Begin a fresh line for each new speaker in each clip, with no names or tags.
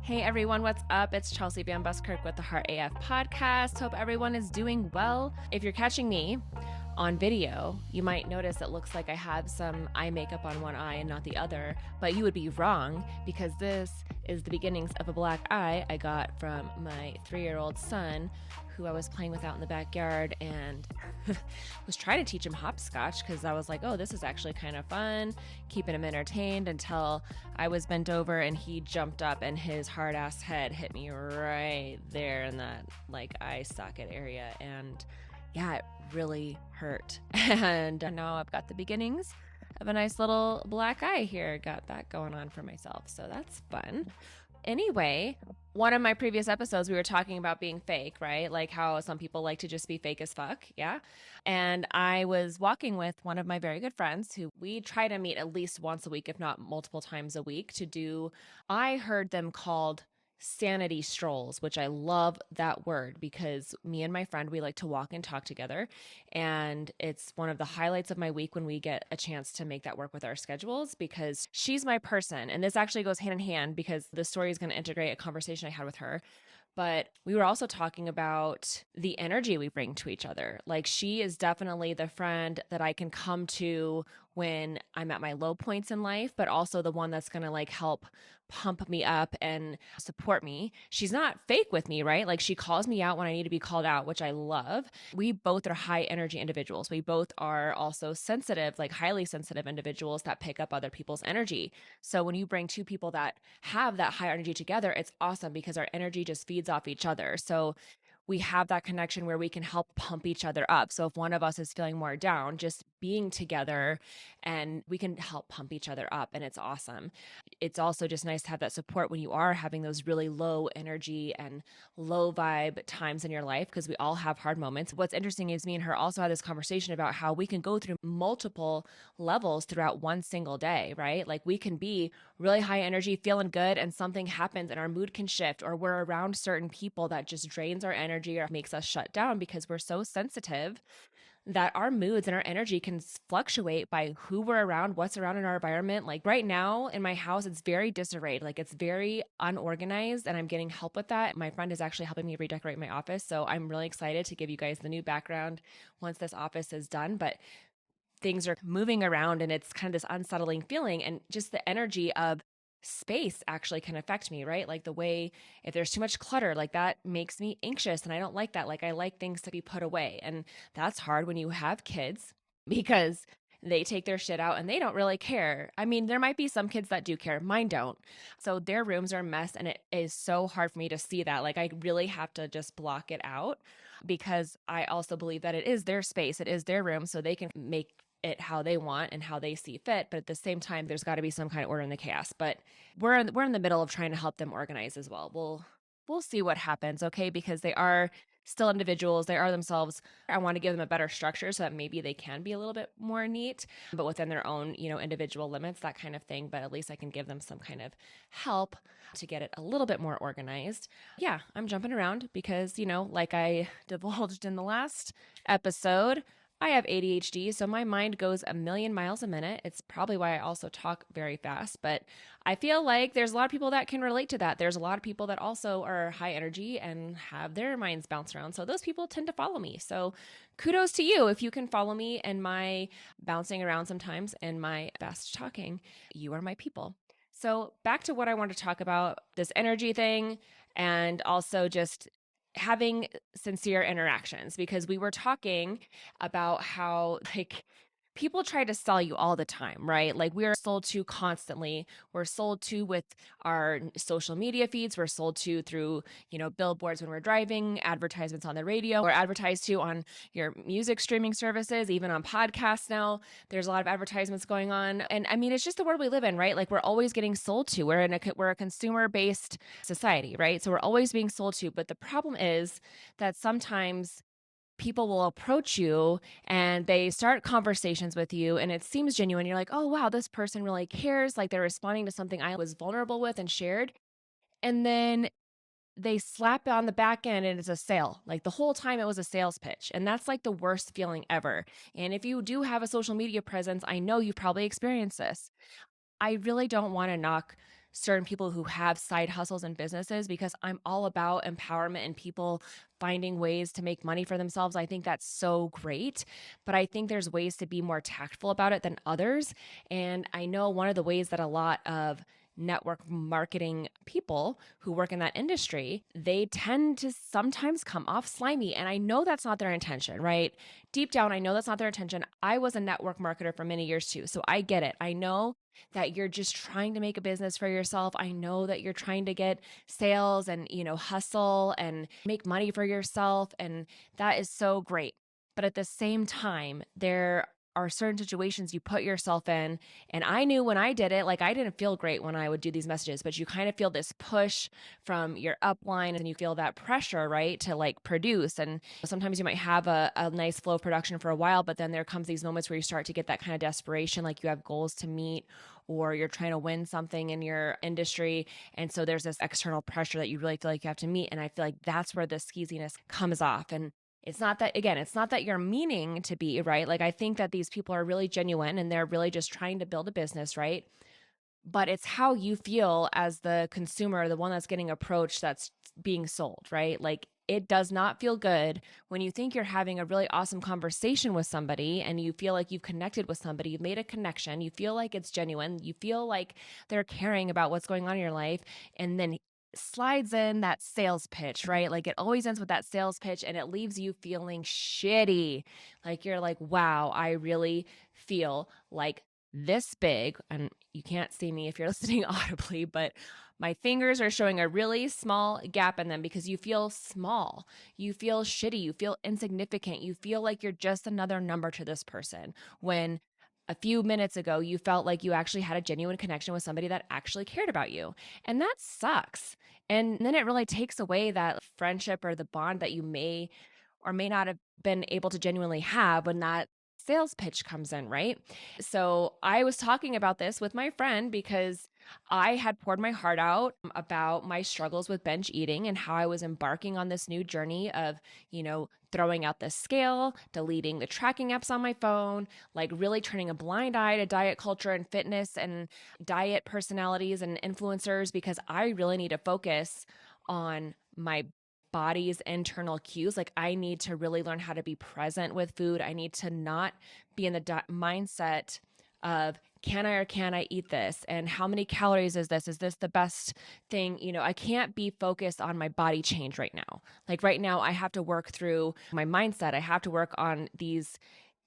Hey everyone, what's up? It's Chelsea VanBuskirk with the Heart AF podcast. Hope everyone is doing well. If you're catching me on video, you might notice it looks like I have some eye makeup on one eye and not the other, but you would be wrong because this is the beginnings of a black eye I got from my 3-year-old son who I was playing with out in the backyard and was trying to teach him hopscotch because I was like, oh, this is actually kind of fun, keeping him entertained until I was bent over and he jumped up and his hard ass head hit me right there in that like eye socket area. And yeah, it really hurt. And now I've got the beginnings of a nice little black eye here. Got that going on for myself. So that's fun. Anyway, one of my previous episodes, we were talking about being fake, right? Like how some people like to just be fake as fuck. Yeah. And I was walking with one of my very good friends who we try to meet at least once a week, if not multiple times a week to do, I heard them called sanity strolls, which I love that word because me and my friend, we like to walk and talk together. And it's one of the highlights of my week when we get a chance to make that work with our schedules because she's my person. And this actually goes hand in hand because the story is going to integrate a conversation I had with her. But we were also talking about the energy we bring to each other. Like she is definitely the friend that I can come to when I'm at my low points in life, but also the one that's going to like help pump me up and support me. She's not fake with me, right? Like she calls me out when I need to be called out, which I love. We both are high energy individuals. We both are also sensitive, like highly sensitive individuals that pick up other people's energy. So when you bring two people that have that high energy together, it's awesome because our energy just feeds off each other. So we have that connection where we can help pump each other up. So if one of us is feeling more down, just being together and we can help pump each other up and it's awesome. It's also just nice to have that support when you are having those really low energy and low vibe times in your life because we all have hard moments. What's interesting is me and her also had this conversation about how we can go through multiple levels throughout one single day, right? Like we can be really high energy, feeling good, and something happens and our mood can shift, or we're around certain people that just drains our energy or makes us shut down because we're so sensitive that our moods and our energy can fluctuate by who we're around, what's around in our environment. Like right now in my house, it's very disarrayed, like it's very unorganized, and I'm getting help with that. My friend is actually helping me redecorate my office. So I'm really excited to give you guys the new background once this office is done. But things are moving around and it's kind of this unsettling feeling, and just the energy of space actually can affect me, right? Like the way if there's too much clutter, like that makes me anxious and I don't like that. Like I like things to be put away. And that's hard when you have kids because they take their shit out and they don't really care. I mean, there might be some kids that do care. Mine don't. So their rooms are a mess and it is so hard for me to see that. Like I really have to just block it out because I also believe that it is their space, it is their room, so they can make it how they want and how they see fit. But at the same time, there's got to be some kind of order in the chaos. But we're in the middle of trying to help them organize as well. We'll see what happens, okay? Because they are still individuals, they are themselves. I want to give them a better structure so that maybe they can be a little bit more neat, but within their own, individual limits, that kind of thing. But at least I can give them some kind of help to get it a little bit more organized. Yeah, I'm jumping around because, like I divulged in the last episode, I have ADHD, so my mind goes a million miles a minute. It's probably why I also talk very fast, but I feel like there's a lot of people that can relate to that. There's a lot of people that also are high energy and have their minds bounce around. So those people tend to follow me. So kudos to you if you can follow me and my bouncing around sometimes and my fast talking. You are my people. So back to what I want to talk about, this energy thing, and also just having sincere interactions, because we were talking about how like people try to sell you all the time, right? Like we're sold to constantly. We're sold to with our social media feeds. We're sold to through, billboards when we're driving, advertisements on the radio, or advertised to on your music streaming services, even on podcasts now. There's a lot of advertisements going on. And I mean, it's just the world we live in, right? Like we're always getting sold to. We're a consumer-based society, right? So we're always being sold to. But the problem is that sometimes people will approach you and they start conversations with you and it seems genuine. You're like, oh, wow, this person really cares. Like they're responding to something I was vulnerable with and shared. And then they slap it on the back end and it's a sale. Like the whole time it was a sales pitch. And that's like the worst feeling ever. And if you do have a social media presence, I know you've probably experienced this. I really don't want to knock certain people who have side hustles and businesses because I'm all about empowerment and people finding ways to make money for themselves. I think that's so great, but I think there's ways to be more tactful about it than others. And I know one of the ways that a lot of network marketing people who work in that industry, they tend to sometimes come off slimy. And I know that's not their intention, right? Deep down, I know that's not their intention. I was a network marketer for many years too. So I get it. I know that you're just trying to make a business for yourself. I know that you're trying to get sales and, hustle and make money for yourself. And that is so great. But at the same time, there are certain situations you put yourself in. And I knew when I did it, like I didn't feel great when I would do these messages, but you kind of feel this push from your upline and you feel that pressure, right? To like produce. And sometimes you might have a nice flow of production for a while, but then there comes these moments where you start to get that kind of desperation, like you have goals to meet or you're trying to win something in your industry. And so there's this external pressure that you really feel like you have to meet. And I feel like that's where the skeeziness comes off. And it's not that, again, it's not that you're meaning to be, right? Like I think that these people are really genuine and they're really just trying to build a business, right? But it's how you feel as the consumer, the one that's getting approached, that's being sold, right? Like it does not feel good when you think you're having a really awesome conversation with somebody and you feel like you've connected with somebody, you've made a connection, you feel like it's genuine, you feel like they're caring about what's going on in your life, and then slides in that sales pitch, right? Like it always ends with that sales pitch and it leaves you feeling shitty. Like you're like, wow, I really feel like this big, and you can't see me if you're listening audibly, but my fingers are showing a really small gap in them because you feel small, you feel shitty, you feel insignificant, you feel like you're just another number to this person when a few minutes ago you felt like you actually had a genuine connection with somebody that actually cared about you. And that sucks. And then it really takes away that friendship or the bond that you may or may not have been able to genuinely have when that sales pitch comes in, right? So I was talking about this with my friend because I had poured my heart out about my struggles with binge eating and how I was embarking on this new journey of, throwing out the scale, deleting the tracking apps on my phone, like really turning a blind eye to diet culture and fitness and diet personalities and influencers because I really need to focus on my body's internal cues. Like I need to really learn how to be present with food. I need to not be in the mindset of can I or can I eat this? And how many calories is this? Is this the best thing? I can't be focused on my body change right now. Like right now, I have to work through my mindset. I have to work on these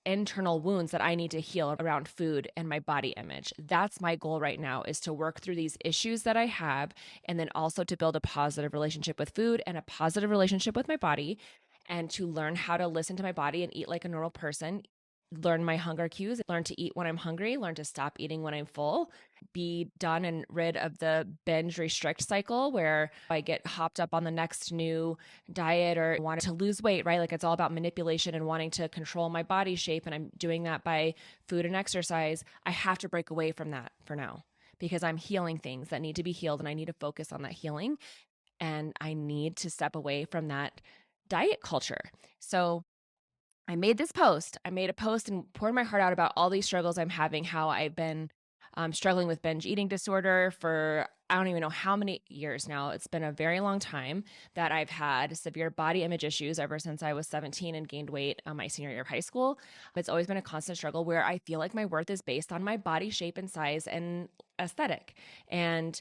internal wounds that I need to heal around food and my body image. That's my goal right now, is to work through these issues that I have and then also to build a positive relationship with food and a positive relationship with my body and to learn how to listen to my body and eat like a normal person. Learn my hunger cues, learn to eat when I'm hungry, learn to stop eating when I'm full, be done and rid of the binge restrict cycle where I get hopped up on the next new diet or want to lose weight, right? Like it's all about manipulation and wanting to control my body shape. And I'm doing that by food and exercise. I have to break away from that for now because I'm healing things that need to be healed and I need to focus on that healing. And I need to step away from that diet culture. So I made this post. I made a post and poured my heart out about all these struggles I'm having, how I've been struggling with binge eating disorder for I don't even know how many years now. It's been a very long time that I've had severe body image issues ever since I was 17 and gained weight my senior year of high school. It's always been a constant struggle where I feel like my worth is based on my body shape and size and aesthetic. And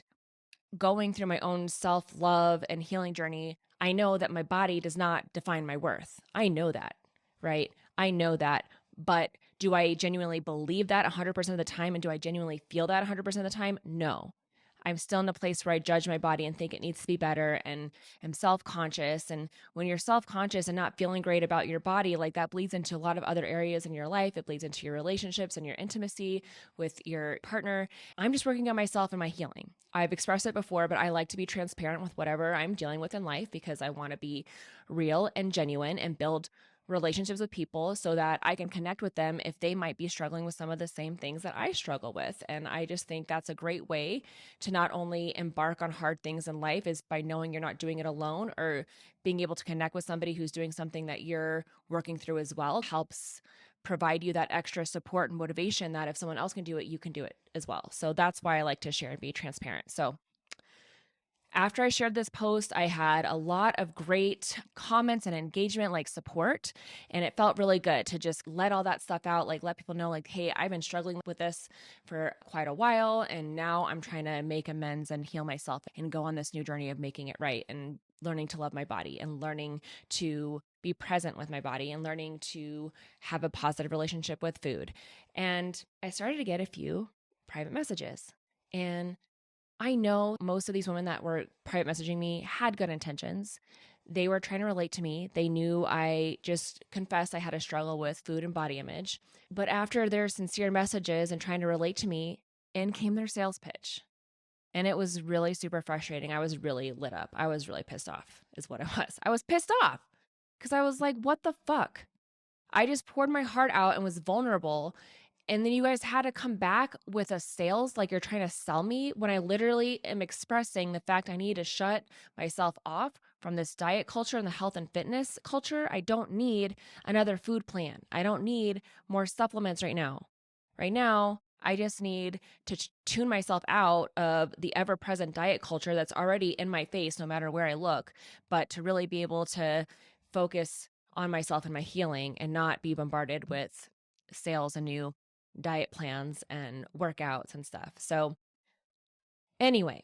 going through my own self love and healing journey, I know that my body does not define my worth. I know that, right? I know that. But do I genuinely believe that 100% of the time? And do I genuinely feel that 100% of the time? No. I'm still in a place where I judge my body and think it needs to be better and am self-conscious. And when you're self-conscious and not feeling great about your body, like that bleeds into a lot of other areas in your life. It bleeds into your relationships and your intimacy with your partner. I'm just working on myself and my healing. I've expressed it before, but I like to be transparent with whatever I'm dealing with in life because I want to be real and genuine and build relationships with people so that I can connect with them if they might be struggling with some of the same things that I struggle with. And I just think that's a great way to not only embark on hard things in life is by knowing you're not doing it alone, or being able to connect with somebody who's doing something that you're working through as well helps provide you that extra support and motivation that if someone else can do it, you can do it as well. So that's why I like to share and be transparent. So After I shared this post, I had a lot of great comments and engagement, like support. And it felt really good to just let all that stuff out, like let people know, like, hey, I've been struggling with this for quite a while. And now I'm trying to make amends and heal myself and go on this new journey of making it right and learning to love my body and learning to be present with my body and learning to have a positive relationship with food. And I started to get a few private messages. And I know most of these women that were private messaging me had good intentions. They were trying to relate to me. They knew I just confessed I had a struggle with food and body image. But after their sincere messages and trying to relate to me, in came their sales pitch. And it was really super frustrating. I was really lit up. I was really pissed off, is what it was. I was pissed off because I was like, what the fuck? I just poured my heart out and was vulnerable. And then you guys had to come back with a sales like you're trying to sell me when I literally am expressing the fact I need to shut myself off from this diet culture and the health and fitness culture. I don't need another food plan. I don't need more supplements right now. Right now, I just need to tune myself out of the ever present diet culture that's already in my face, no matter where I look, but to really be able to focus on myself and my healing and not be bombarded with sales and new diet plans and workouts and stuff. So anyway,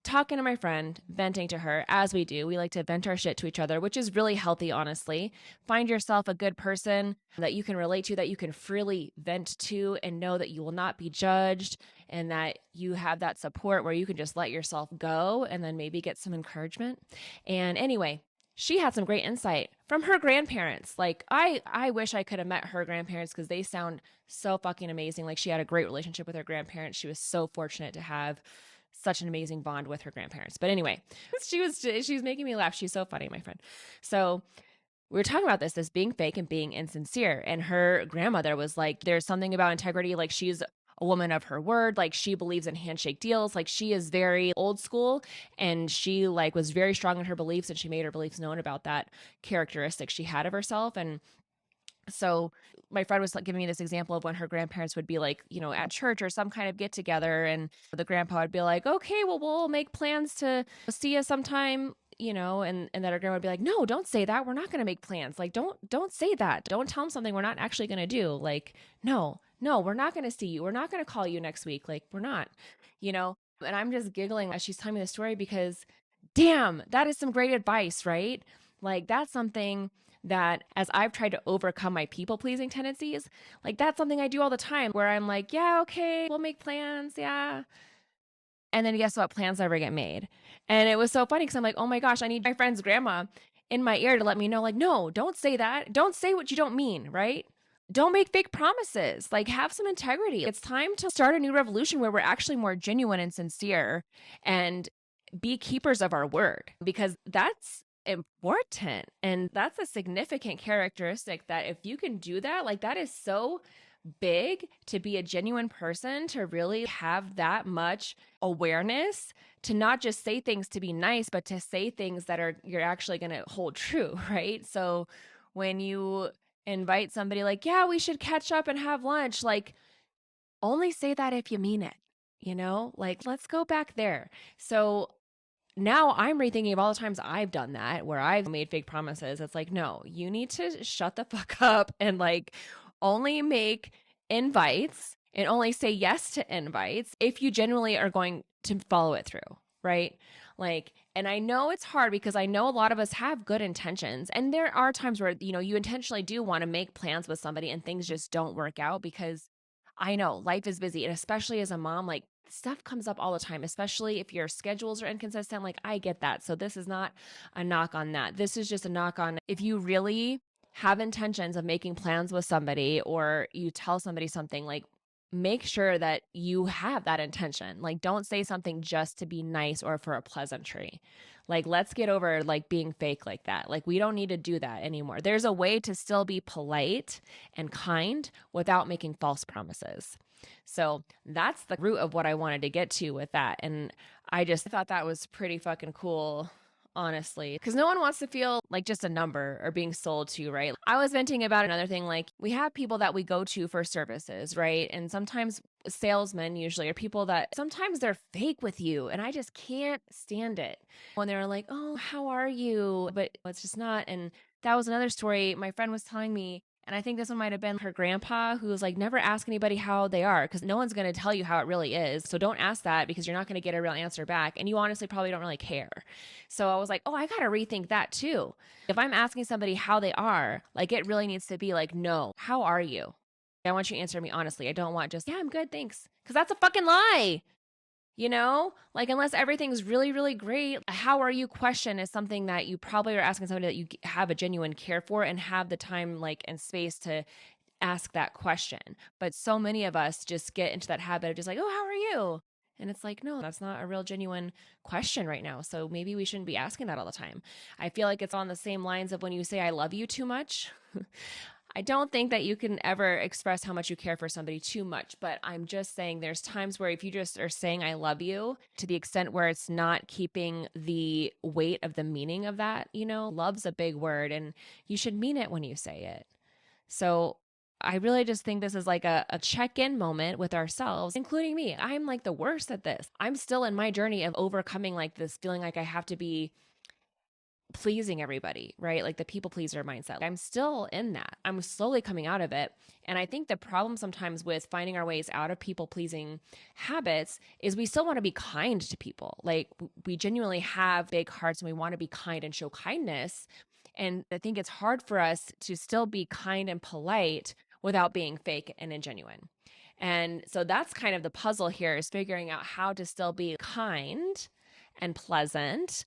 talking to my friend, venting to her, as we do. We like to vent our shit to each other, which is really healthy, honestly. Find yourself a good person that you can relate to, that you can freely vent to, and know that you will not be judged and that you have that support where you can just let yourself go and then maybe get some encouragement. And anyway, she had some great insight from her grandparents. Like I wish I could have met her grandparents because they sound so fucking amazing. Like she had a great relationship with her grandparents. She was so fortunate to have such an amazing bond with her grandparents. But anyway, she was making me laugh. She's so funny, my friend. So we were talking about this being fake and being insincere. And her grandmother was like, there's something about integrity. Like she's a woman of her word. Like she believes in handshake deals. Like she is very old school and she like was very strong in her beliefs and she made her beliefs known about that characteristic she had of herself. And so my friend was like giving me this example of when her grandparents would be like, you know, at church or some kind of get together and the grandpa would be like, okay, well, we'll make plans to see you sometime, you know, and then her grandma would be like, no, don't say that. We're not going to make plans. Like, don't say that. Don't tell them something we're not actually going to do. Like, no, we're not going to see you. We're not going to call you next week. Like, we're not, you know, and I'm just giggling as she's telling me the story because damn, that is some great advice, right? Like that's something that as I've tried to overcome my people pleasing tendencies, like that's something I do all the time where I'm like, yeah, okay, we'll make plans. Yeah. And then guess what? Plans never get made. And it was so funny because I'm like, oh my gosh, I need my friend's grandma in my ear to let me know, like, no, don't say that. Don't say what you don't mean, right? Don't make fake promises. Like, have some integrity. It's time to start a new revolution where we're actually more genuine and sincere and be keepers of our word because that's important. And that's a significant characteristic that if you can do that, like, that is so big to be a genuine person, to really have that much awareness, to not just say things to be nice, but to say things that are you're actually going to hold true, right? So when you invite somebody like, yeah, we should catch up and have lunch, like only say that if you mean it, you know? Like let's go back there. So now I'm rethinking of all the times I've done that where I've made fake promises. It's like, no, you need to shut the fuck up and like only make invites and only say yes to invites if you genuinely are going to follow it through, right? Like, and I know it's hard because I know a lot of us have good intentions. And there are times where, you know, you intentionally do want to make plans with somebody and things just don't work out because I know life is busy. And especially as a mom, like stuff comes up all the time, especially if your schedules are inconsistent. Like I get that. So this is not a knock on that. This is just a knock on if you really have intentions of making plans with somebody or you tell somebody something, like make sure that you have that intention. Like don't say something just to be nice or for a pleasantry. Like let's get over like being fake like that. Like we don't need to do that anymore. There's a way to still be polite and kind without making false promises. So that's the root of what I wanted to get to with that. And I just thought that was pretty fucking cool honestly, because no one wants to feel like just a number or being sold to, right? I was venting about another thing. Like, we have people that we go to for services, right? And sometimes salesmen usually are people that sometimes they're fake with you. And I just can't stand it when they're like, oh, how are you? But it's just not. And that was another story my friend was telling me. And I think this one might have been her grandpa, who was like, never ask anybody how they are because no one's going to tell you how it really is. So don't ask that because you're not going to get a real answer back. And you honestly probably don't really care. So I was like, oh, I got to rethink that too. If I'm asking somebody how they are, like, it really needs to be like, no, how are you? I want you to answer me honestly. I don't want just, yeah, I'm good, thanks. Because that's a fucking lie. Like, unless everything's really, really great, a how are you question is something that you probably are asking somebody that you have a genuine care for and have the time, like, and space to ask that question. But so many of us just get into that habit of just like, oh, how are you? And it's like, no, that's not a real genuine question right now. So maybe we shouldn't be asking that all the time. I feel like it's on the same lines of when you say, I love you too much. I don't think that you can ever express how much you care for somebody too much, but I'm just saying there's times where if you just are saying I love you to the extent where it's not keeping the weight of the meaning of that, love's a big word and you should mean it when you say it. So I really just think this is like a check in moment with ourselves, including me. I'm like the worst at this. I'm still in my journey of overcoming like this feeling like I have to be pleasing everybody, right? Like the people pleaser mindset. I'm still in that. I'm slowly coming out of it. And I think the problem sometimes with finding our ways out of people pleasing habits is we still want to be kind to people. Like we genuinely have big hearts and we want to be kind and show kindness. And I think it's hard for us to still be kind and polite without being fake and ingenuine. And so that's kind of the puzzle here, is figuring out how to still be kind and pleasant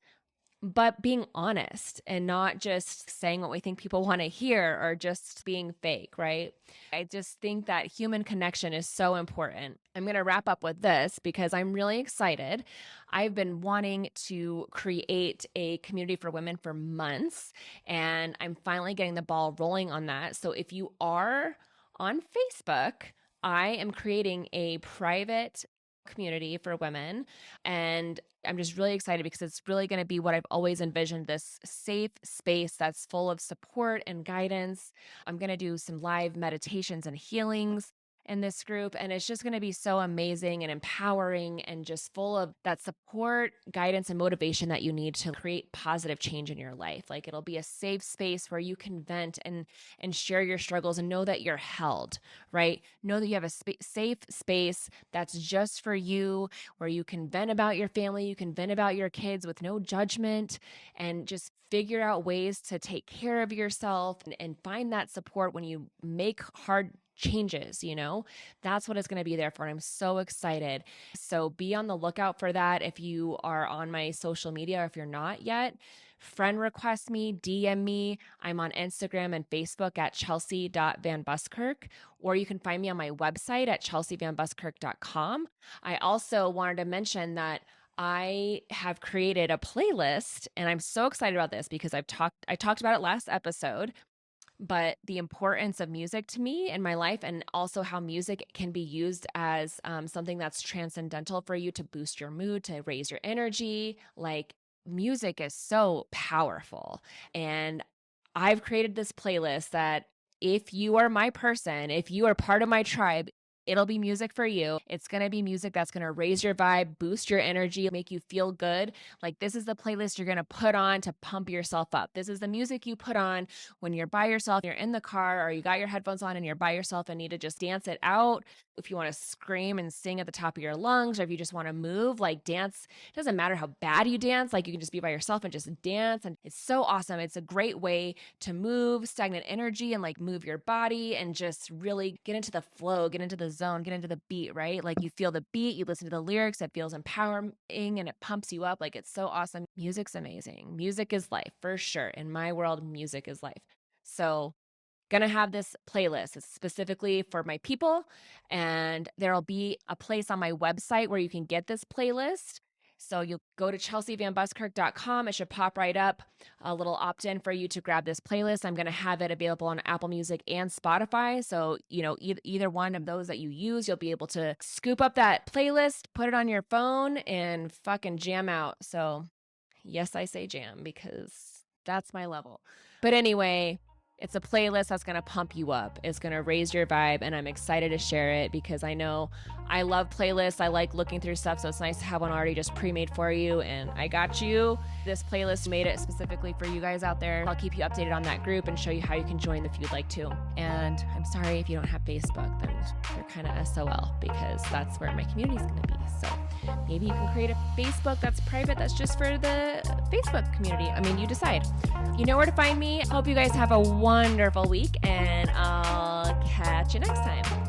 but being honest and not just saying what we think people want to hear or just being fake, right? I just think that human connection is so important. I'm going to wrap up with this because I'm really excited. I've been wanting to create a community for women for months, and I'm finally getting the ball rolling on that. So if you are on Facebook, I am creating a private community for women, and I'm just really excited because it's really going to be what I've always envisioned, this safe space that's full of support and guidance. I'm going to do some live meditations and healings in this group, and it's just going to be so amazing and empowering and just full of that support, guidance, and motivation that you need to create positive change in your life. Like, it'll be a safe space where you can vent and share your struggles and know that you're held, right? Know that you have a safe space that's just for you, where you can vent about your family, you can vent about your kids with no judgment, and just figure out ways to take care of yourself and find that support when you make hard changes. That's what it's going to be there for. And I'm so excited. So be on the lookout for that. If you are on my social media, or if you're not yet, friend request me, DM me. I'm on Instagram and Facebook at chelsea.vanbuskirk, or you can find me on my website at chelseavanbuskirk.com. I also wanted to mention that I have created a playlist, and I'm so excited about this because I talked about it last episode, but the importance of music to me in my life, and also how music can be used as something that's transcendental for you to boost your mood, to raise your energy. Like, music is so powerful. And I've created this playlist that if you are my person, if you are part of my tribe, it'll be music for you. It's going to be music that's going to raise your vibe, boost your energy, make you feel good. Like, this is the playlist you're going to put on to pump yourself up. This is the music you put on when you're by yourself, you're in the car, or you got your headphones on and you're by yourself and need to just dance it out. If you want to scream and sing at the top of your lungs, or if you just want to move, like, dance. It doesn't matter how bad you dance. Like, you can just be by yourself and just dance. And it's so awesome. It's a great way to move stagnant energy and like move your body and just really get into the flow, get into the zone, get into the beat, right? Like, you feel the beat, you listen to the lyrics, it feels empowering and it pumps you up. Like, it's so awesome. Music's amazing. Music is life, for sure. In my world, music is life. So, gonna have this playlist. It's specifically for my people, and there'll be a place on my website where you can get this playlist. So you'll go to chelseavanbuskirk.com. It should pop right up, a little opt-in for you to grab this playlist. I'm going to have it available on Apple Music and Spotify. So, either one of those that you use, you'll be able to scoop up that playlist, put it on your phone, and fucking jam out. So Yes, I say jam because that's my level. But anyway, it's a playlist that's going to pump you up. It's going to raise your vibe, and I'm excited to share it because I know I love playlists. I like looking through stuff, so it's nice to have one already just pre-made for you, and I got you. This playlist made it specifically for you guys out there. I'll keep you updated on that group and show you how you can join if you'd like to. And I'm sorry if you don't have Facebook, then you're kind of SOL because that's where my community is going to be. So maybe you can create a Facebook that's private that's just for the Facebook community. I mean, you decide. You know where to find me. Hope you guys have a wonderful week, and I'll catch you next time.